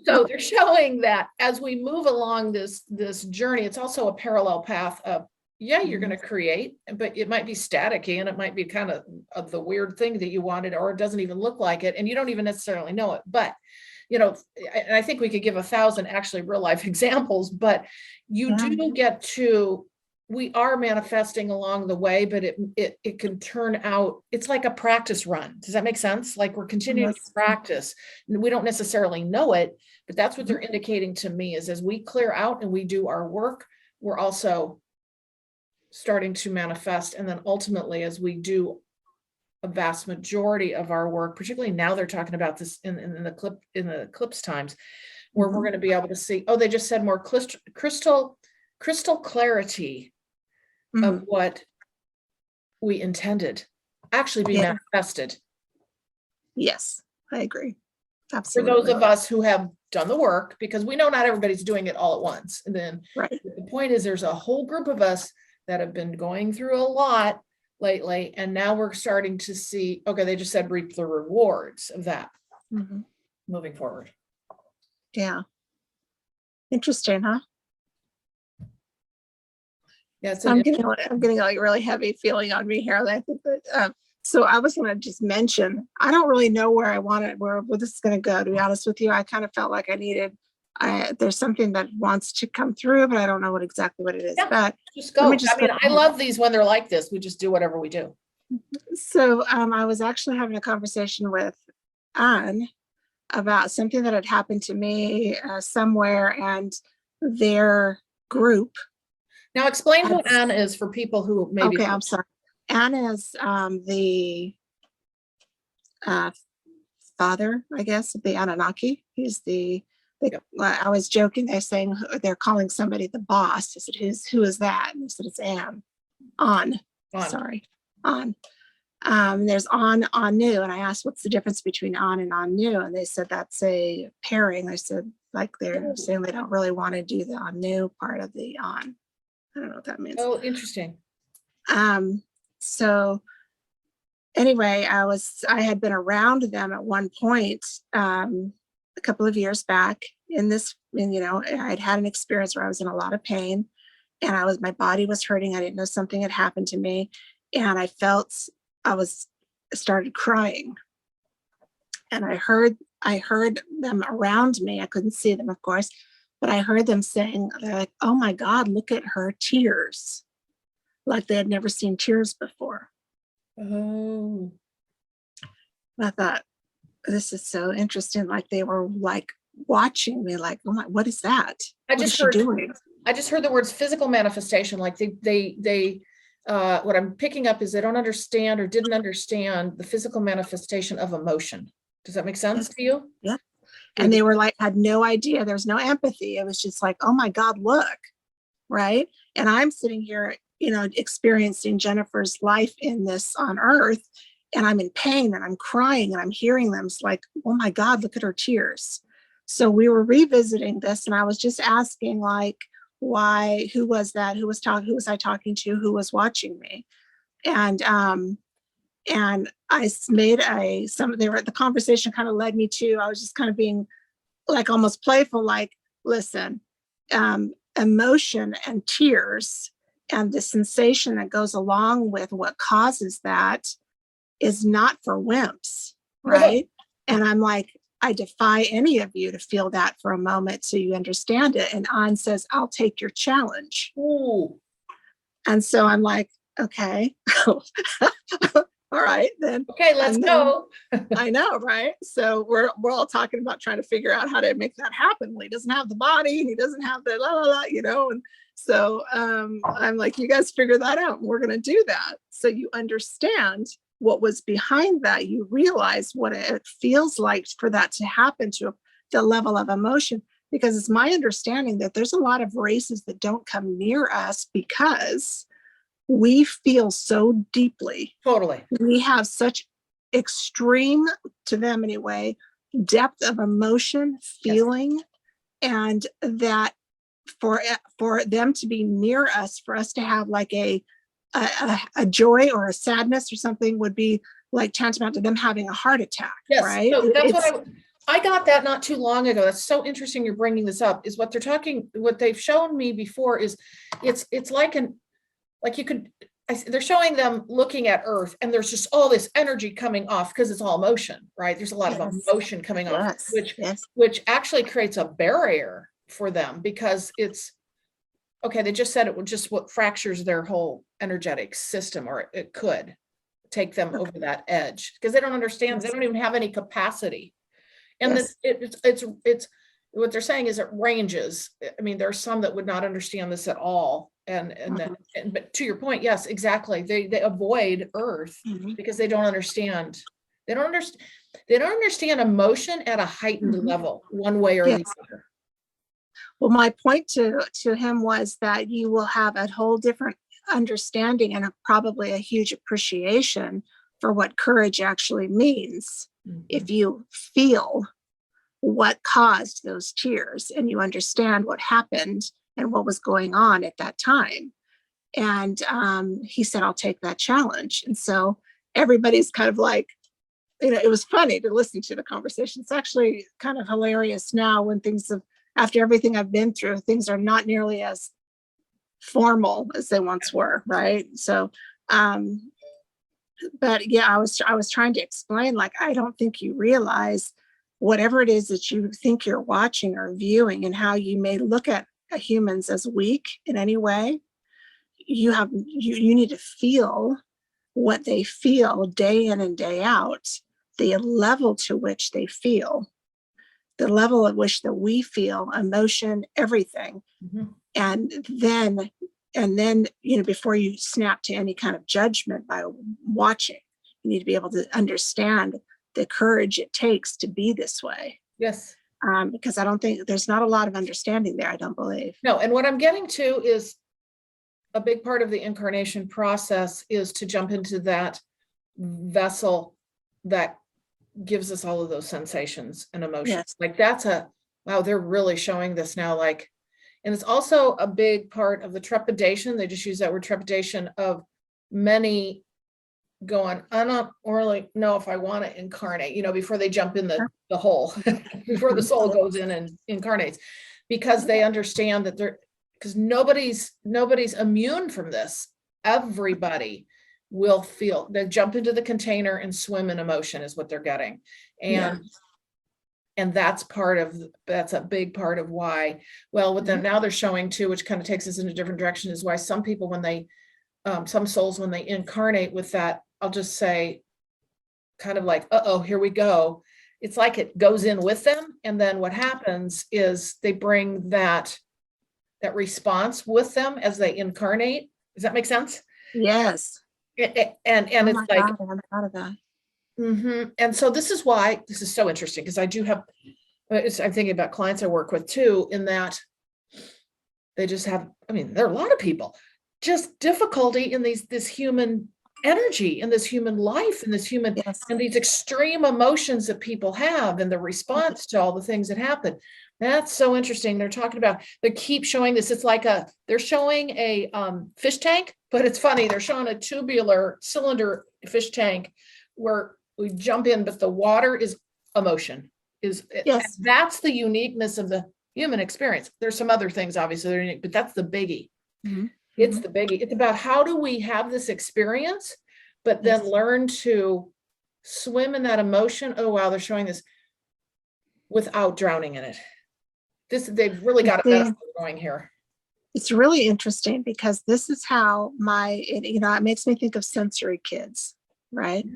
So they're showing that as we move along this journey, it's also a parallel path of, you're going to create, but it might be staticky and it might be kind of the weird thing that you wanted, or it doesn't even look like it. And you don't even necessarily know it. But, and I think we could give 1,000 actually real life examples, but you do get to, we are manifesting along the way, but it can turn out, it's like a practice run. Does that make sense? Like we're continuing to practice. We don't necessarily know it, but that's what they're indicating to me, is as we clear out and we do our work, we're also starting to manifest. And then ultimately, as we do a vast majority of our work, particularly now they're talking about this in the eclipse times, where we're going to be able to see, they just said more crystal clarity of what we intended actually be manifested. Yes, I agree. Absolutely. For those of us who have done the work, because we know not everybody's doing it all at once. And then the point is, there's a whole group of us that have been going through a lot lately, and now we're starting to see, they just said reap the rewards of that moving forward. Yeah. Interesting, huh? Yeah, it's So I'm getting like really heavy feeling on me here. I think that, so I was going to just mention, I don't really know where where this is going to go. To be honest with you, I kind of felt like there's something that wants to come through, but I don't know exactly what it is. Yeah, but just go. let me just I mean, I love these when they're like this. We just do whatever we do. So I was actually having a conversation with Anne about something that had happened to me somewhere, and their group. Now explain who Anne is for people who maybe. Okay, I'm sorry. Anne is the father, I guess, of the Anunnaki. He's Yep. I was joking. They're calling somebody the boss. I said, who is that? And they said, it's Anne. Sorry, On. There's Anu, and I asked, what's the difference between On and Anu? And they said that's a pairing. I said, like they're saying they don't really want to do the Anu part of the On. I don't know what that means. Oh, interesting. So anyway, I had been around them at one point, a couple of years back I'd had an experience where I was in a lot of pain, and my body was hurting. I didn't know something had happened to me. And I started crying, and I heard them around me. I couldn't see them, of course, but I heard them saying, they're like, oh my God, look at her tears. Like they had never seen tears before. Oh. And I thought, this is so interesting. Like they were like watching me, like, oh my, what is that? I just heard the words physical manifestation. Like they what I'm picking up is they don't understand or didn't understand the physical manifestation of emotion. Does that make sense to you? Yeah. And they were like, had no idea. There's no empathy. It was just like, oh my God, look. Right. And I'm sitting here, experiencing Jennifer's life in this on earth, and I'm in pain and I'm crying and I'm hearing them. It's like, oh my God, look at her tears. So we were revisiting this, and I was just asking, like, why, who was that? Who was I talking to? Who was watching me? And I made the conversation kind of led me to, I was just kind of being like almost playful, like, listen, emotion and tears and the sensation that goes along with what causes that is not for wimps, right? And I'm like, I defy any of you to feel that for a moment so you understand it. And An says, I'll take your challenge. Ooh. And so I'm like, okay. All right, then. Okay, let's go. I know, right? So we're all talking about trying to figure out how to make that happen. Well, he doesn't have the body, and he doesn't have the la la la, and so I'm like, you guys figure that out. We're going to do that. So you understand what was behind that. You realize what it feels like for that to happen to the level of emotion, because it's my understanding that there's a lot of races that don't come near us because we feel so deeply. Totally. We have such extreme, to them anyway, depth of emotion, feeling, yes. And that for them to be near us, for us to have like a joy or a sadness or something would be like tantamount to them having a heart attack. Yes, right? So that's I got that not too long ago. That's so interesting you're bringing this up. Is what they've shown me before is it's like they're showing them looking at Earth, and there's just all this energy coming off because it's all motion, right? There's a lot of emotion coming off, which actually creates a barrier for them, because it's okay. They just said it would just what fractures their whole energetic system, or it could take them over that edge because they don't understand. They don't even have any capacity. And it's what they're saying is it ranges. I mean, there's some that would not understand this at all. But to your point, yes, exactly. They avoid Earth because they don't understand. They don't understand emotion at a heightened level, one way or the other. Well, my point to him was that you will have a whole different understanding and probably a huge appreciation for what courage actually means if you feel what caused those tears and you understand what happened and what was going on at that time. And he said, I'll take that challenge. And so everybody's kind of like, it was funny to listen to the conversation. It's actually kind of hilarious now when things have after everything I've been through, things are not nearly as formal as they once were, right? So, but yeah, I was trying to explain, like, I don't think you realize whatever it is that you think you're watching or viewing, and how you may look at humans as weak in any way. You need to feel what they feel day in and day out, the level to which they feel, the level at which that we feel emotion, everything. Mhm. And then, you know, before you snap to any kind of judgment by watching, you need to be able to understand the courage it takes to be this way. Yes. Because I don't think there's not a lot of understanding there, I don't believe. No, and what I'm getting to is a big part of the incarnation process is to jump into that vessel that gives us all of those sensations and emotions. Yes. Like that's wow, they're really showing this now. Like, and it's also a big part of the trepidation. They just use that word trepidation of many going, I don't really know if I want to incarnate, you know, before they jump in the hole, before the soul goes in and incarnates, because they understand that because nobody's immune from this. Everybody will feel, they jump into the container and swim in emotion is what they're getting. And that's a big part of why, well, with them now they're showing too, which kind of takes us in a different direction, is why some people, when they, some souls, when they incarnate with that, I'll just say, kind of like, uh-oh, here we go. It's like it goes in with them. And then what happens is they bring that response with them as they incarnate. Does that make sense? Yes. And Oh it's my like, God, I haven't thought of that. And so this is why this is so interesting, because I do have, I'm thinking about clients I work with too, in that they just have, I mean, there are a lot of people, just difficulty in this human energy, in this human life, in this human, Yes. and these extreme emotions that people have, and the response to all the things that happen. That's so interesting. They're talking about, they keep showing this. It's like they're showing a fish tank, but it's funny. They're showing a tubular cylinder fish tank where we jump in, but the water is emotion. Yes. That's the uniqueness of the human experience. There's some other things obviously that are unique, but that's the biggie. It's the biggie. It's about how do we have this experience, but then learn to swim in that emotion. Oh, wow, they're showing this without drowning in it. They've really got a metaphor going here. It's really interesting because this is how it makes me think of sensory kids, right?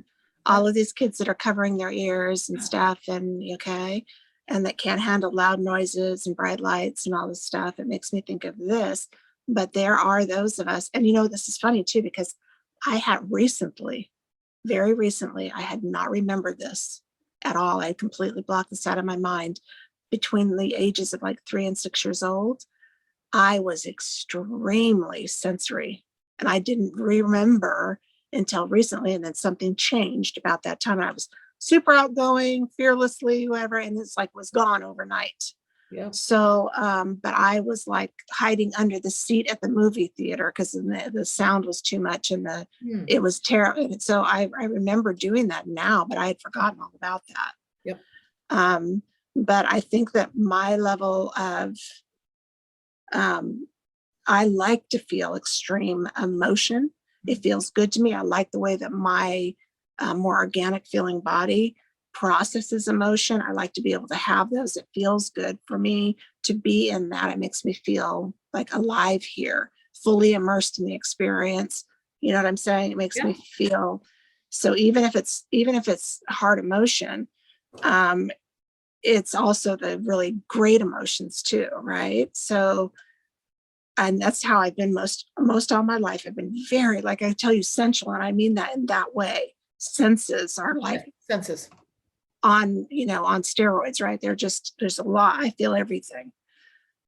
All of these kids that are covering their ears and stuff, and that can't handle loud noises and bright lights and all this stuff. It makes me think of this. But there are those of us, and this is funny too, because I had very recently, I had not remembered this at all. I completely blocked this out of my mind. Between the ages of like 3 and 6 years old, I was extremely sensory, and I didn't remember until recently. And then something changed about that time. I was super outgoing, fearlessly, whatever, and it's like was gone overnight. Yeah. So, but I was like hiding under the seat at the movie theater because the sound was too much, and it was terrible. And so I remember doing that now, but I had forgotten all about that. Yep. But I think that my level of, I like to feel extreme emotion. It feels good to me. I like the way that my more organic feeling body processes emotion. I like to be able to have those. It feels good for me to be in that. It makes me feel like alive here, fully immersed in the experience. You know what I'm saying? It makes me feel, so even if it's hard emotion, it's also the really great emotions too, right? So, and that's how I've been most all my life. I've been very, like I tell you, sensual, and I mean that in that way. Senses are like senses on steroids, right? There's a lot. I feel everything.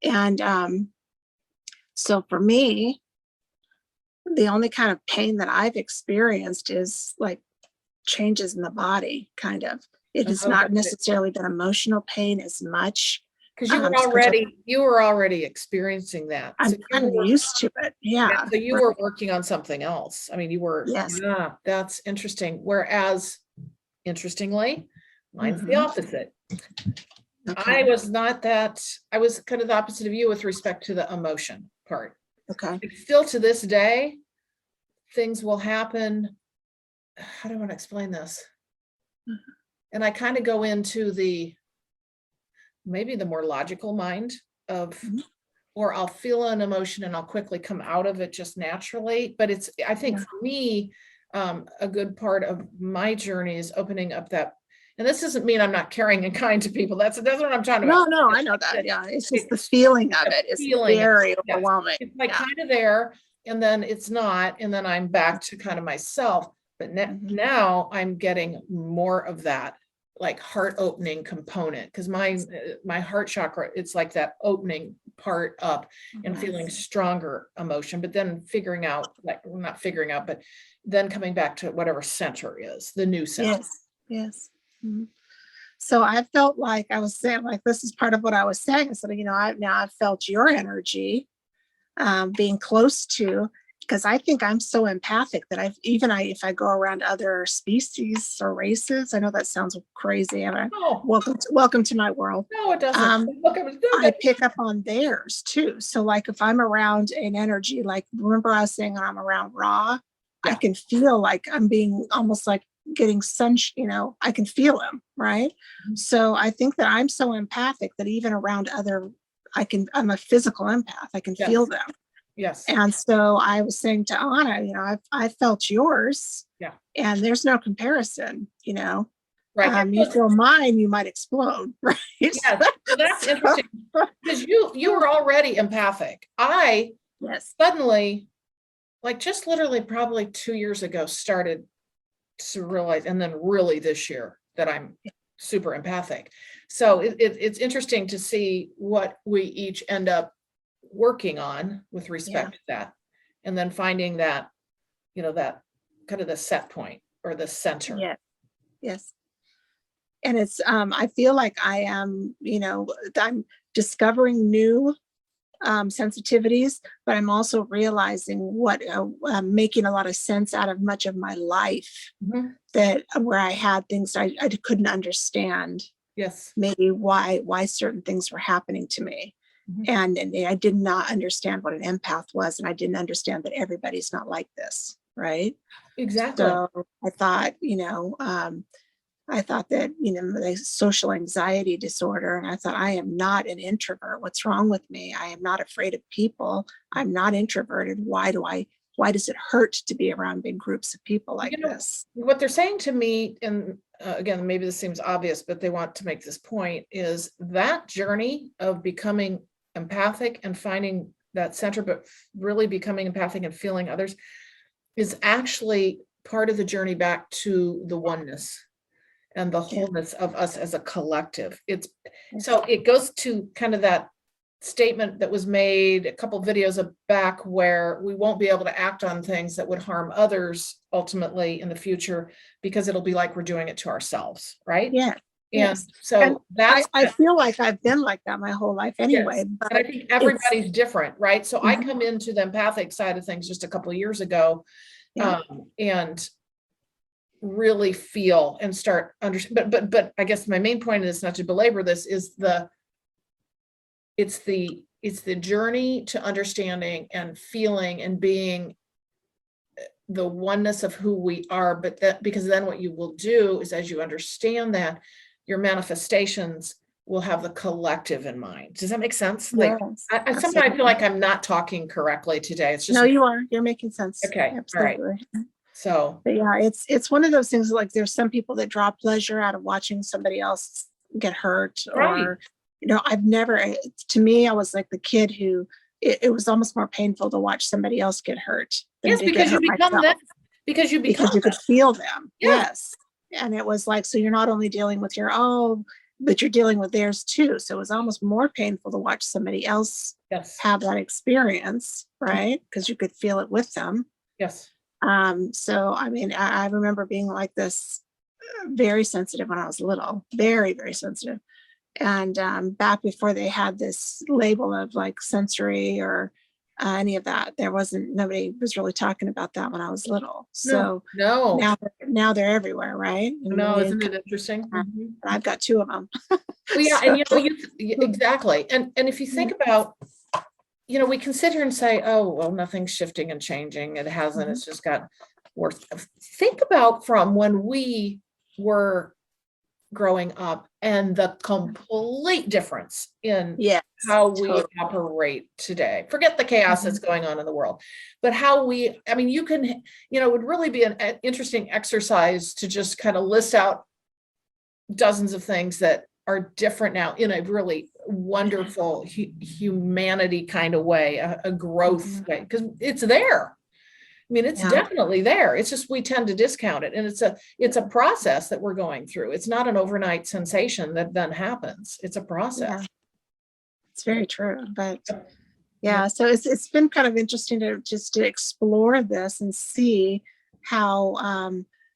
And so for me, the only kind of pain that I've experienced is like changes in the body, kind of. It has not necessarily been emotional pain as much. Because you were already experiencing that. I'm kind of used to it. Yeah. So you were working on something else. I mean, you were, that's interesting. Whereas, interestingly, mine's the opposite. I Okay. was not that, I was kind of the opposite of you with respect to the emotion part. Okay. Still to this day, things will happen. How do I want to explain this? Mhm. And I kind of go into maybe the more logical mind of, Mhm. or I'll feel an emotion and I'll quickly come out of it just naturally. But I think Yeah. for me, a good part of my journey is opening up that, and this doesn't mean I'm not caring and kind to people. That's what I'm talking about. No, I know that. Yeah. It's just the It's feeling of the it is feeling. very Yes. overwhelming. It's like Yeah. kind of there, and then it's not, and then I'm back to kind of myself. But Mhm. now I'm getting more of that, like heart opening component, because my heart chakra, it's like that opening part up and feeling Yes. stronger emotion, but then figuring out, like, well, not figuring out, but then coming back to whatever center is the new center. Yes. Yes. Mhm. So I felt like I was saying, like, this is part of what I was saying. So, I've felt your energy being close to, because I think I'm so empathic that if I go around other species or races, I know that sounds crazy. And Oh, welcome to my world. no, it doesn't. Um, Look, I was doing I it. pick up on theirs too. So like if I'm around an energy, like remember I was saying I'm around Ra, I Yeah. can feel like I'm being almost like getting I can feel them, right? Mhm. So I think that I'm so empathic that even around I'm a physical empath. I can Yes. feel them. Yes. And so I was saying to Anna, I felt yours Yeah. and there's no comparison, Right. you feel mine, you might explode, right? Yes. So that's interesting, because you were already empathic. I Yes. suddenly, like just literally probably 2 years ago, started to realize, and then really this year, that I'm super empathic. So it's interesting to see what we each end up working on with respect to that, and then finding that, that kind of the set point or the center. Yeah. Yes. And it's I feel like I am, I'm discovering new sensitivities, but I'm also realizing what making a lot of sense out of much of my life Mhm. that where I had things I couldn't understand, Yes. maybe why certain things were happening to me. Mhm. And I did not understand what an empath was, and I didn't understand that everybody's not like this, right? Exactly. So I thought that, the social anxiety disorder, and I thought, I am not an introvert. What's wrong with me? I am not afraid of people. I'm not introverted. Why does it hurt to be around big groups of people like this? What they're saying to me, and again, maybe this seems obvious, but they want to make this point, is that journey of becoming empathic and finding that center, but really becoming empathic and feeling others, is actually part of the journey back to the oneness and the Yeah. wholeness of us as a collective. Yes. So it goes to kind of that statement that was made a couple videos back, where we won't be able to act on things that would harm others ultimately in the future, because it'll be like we're doing it to ourselves, right? Yeah. And Yes. And so that's I feel like I've been like that my whole life yes. anyway, And I but think it's everybody's different, right? So I Mhm. come into the empathic side of things just a couple of years ago, Yeah. and really feel and start understand. But I guess my main point is, not to belabor this, is it's the journey to understanding and feeling and being the oneness of who we are. But that, because then what you will do is, as you understand that, your manifestations will have the collective in mind. Does that make sense? Like, Yes. I sometimes feel Absolutely. like I'm not talking correctly today. It's just No, you are. You're making sense. okay. All right. Absolutely. So But yeah, it's one of those things, like there's some people that draw pleasure out of watching somebody else get hurt, right. or I've never, to me, I was like the kid who it was almost more painful to watch somebody else get hurt than Yes, to get because you hurt become myself, that. Because you become because you could that. feel them. Yes. Yes. And it was like, so you're not only dealing with your own, but you're dealing with theirs too. So it was almost more painful to watch somebody else Yes. have that experience, right? Because you could feel it with them. Yes. So I mean, I remember being like this, very sensitive when I was little, very, very sensitive. And back before they had this label of like sensory or any of that, nobody was really talking about that when I was little. No. So No. now they're everywhere, right? No. And Isn't it interesting? Mhm. I've got two of them. Well, yeah, and exactly. And if you think Yeah. about, we can sit here and say, oh, well, nothing's shifting and changing. It hasn't. It's just got worse. Think about from when we were growing up and the complete difference in Yes, how we totally. operate today. Forget the chaos that's going on in the world, but you can, it would really be an interesting exercise to just kind of list out dozens of things that are different now in a really wonderful humanity kind of way, a growth way, because it's there. I mean, it's definitely there. It's just we tend to discount it, and it's a process that we're going through. It's not an overnight sensation that then happens. It's a process. Yeah, it's very true. But yeah, so it's been kind of interesting to explore this and see how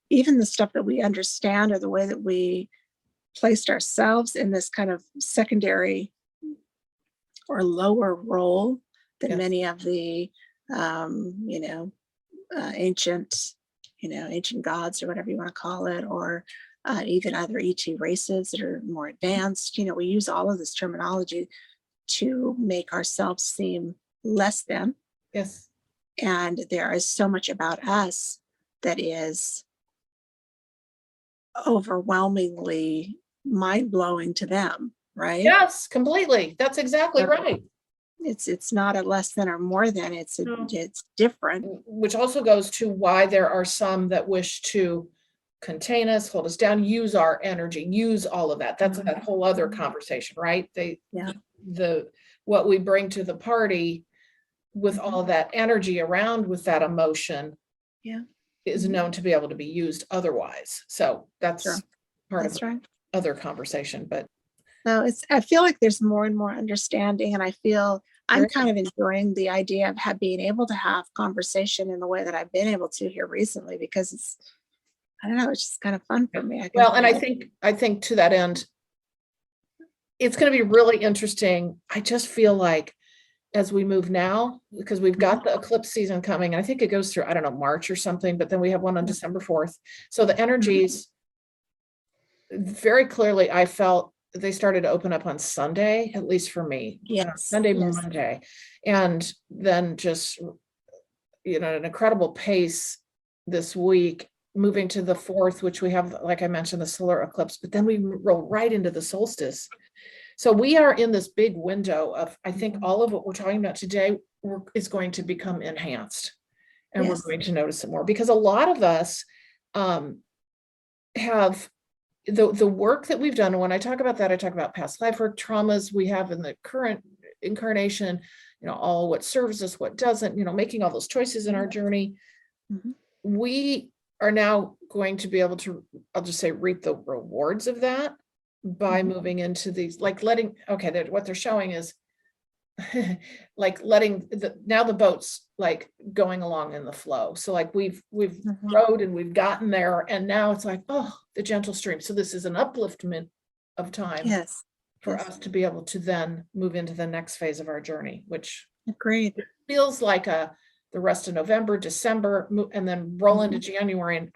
even the stuff that we understand, or the way that we placed ourselves in this kind of secondary or lower role than many of the ancient ancient gods, or whatever you want to call it, or even other ET races that are more advanced. We use all of this terminology to make ourselves seem less than. Yes. And there is so much about us that is overwhelmingly mind-blowing to them, right? Yes, completely. That's exactly right. It's not a less than or more than, it's different. Which also goes to why there are some that wish to contain us, hold us down, use our energy, use all of that. That's that whole other conversation, right? What we bring to the party with all that energy around, with that emotion, is known to be able to be used otherwise. So that's part of other conversation. But no, I feel like there's more and more understanding, and I feel I'm kind of enjoying the idea of being able to have conversation in the way that I've been able to here recently, because I don't know, it's just kind of fun for me. I think to that end, it's going to be really interesting. I just feel like as we move now, because we've got the eclipse season coming, I think it goes through, I don't know, March or something, but then we have one on December 4th. So the energies, very clearly, I felt they started to open up on Sunday, at least for me. Sunday, Monday. And then just, an incredible pace this week, moving to the 4th, which we have, like I mentioned, the solar eclipse, but then we roll right into the solstice. So we are in this big window of, I think all of what we're talking about today is going to become enhanced, and we're going to notice it more, because a lot of us have the work that we've done. And when I talk about that, I talk about past life work, traumas we have in the current incarnation, all what serves us, what doesn't, making all those choices in our journey. We are now going to be able to, I'll just say, reap the rewards of that by moving into these, like what they're showing is like letting now the boat's like going along in the flow. So like we've rowed and we've gotten there, and now it's like, oh, the gentle stream. So this is an upliftment of time for us to be able to then move into the next phase of our journey, which feels like the rest of November, December, and then roll into January. And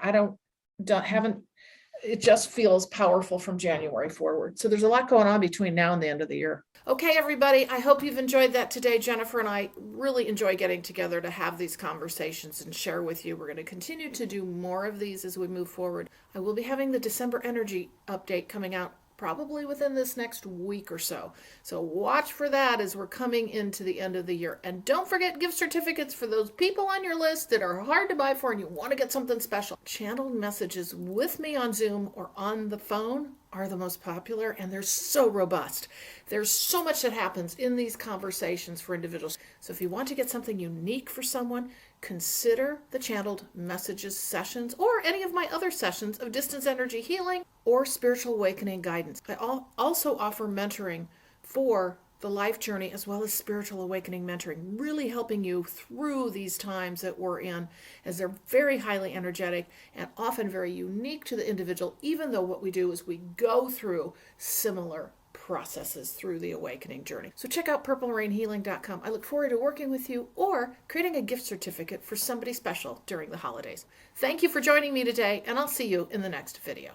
it just feels powerful from January forward. So there's a lot going on between now and the end of the year. Okay, everybody, I hope you've enjoyed that today. Jennifer and I really enjoy getting together to have these conversations and share with you. We're going to continue to do more of these as we move forward. I will be having the December energy update coming out probably within this next week or so. So watch for that as we're coming into the end of the year. And don't forget gift certificates for those people on your list that are hard to buy for and you want to get something special. Channeled messages with me on Zoom or on the phone are the most popular, and they're so robust. There's so much that happens in these conversations for individuals. So if you want to get something unique for someone, consider the channeled messages sessions or any of my other sessions of distance energy healing or spiritual awakening guidance. I also offer mentoring for the life journey as well as spiritual awakening mentoring, really helping you through these times that we're in, as they're very highly energetic and often very unique to the individual, even though what we do is we go through similar processes through the awakening journey. So check out purplerainhealing.com. I look forward to working with you or creating a gift certificate for somebody special during the holidays. Thank you for joining me today, and I'll see you in the next video.